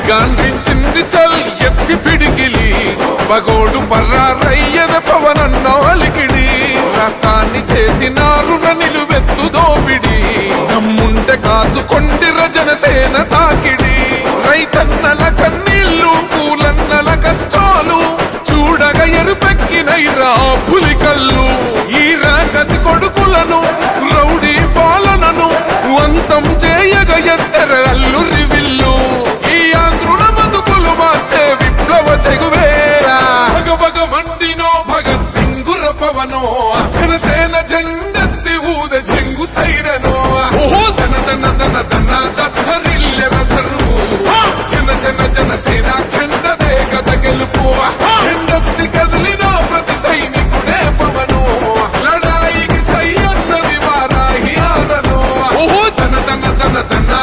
గాంధించింది చల్ ఎత్తి పిడికిలి పగోడు పర్రారయ్యద పవనన్న అలికిడి రాష్ట్రాన్ని చేసినారు నిలువెత్తు దోపిడి దమ్ముంటే కాసుకొండిర జనసేన తాకిడి రైతన్నల కన్నీళ్లు పూలన్నల కష్టాలు చూడగా ఎరుపెక్కినైరా పులికల్లు ఈ రాకసి కొడుకులను రౌడీ పాలనను వంతం చేయగ ఎత్తర అల్లురి విల్లు ఈ ఆంధ్రుల బతుకులు మార్చే విప్లవ చెగువేరా భగభగ మండినో భగత్ సింగుర పవనో జనసేన జెండెత్తి ఊద జంగు సైరనో ఓహో దన దన దన దన దత్తరిల్లెర ధరువు జన జన జనసేన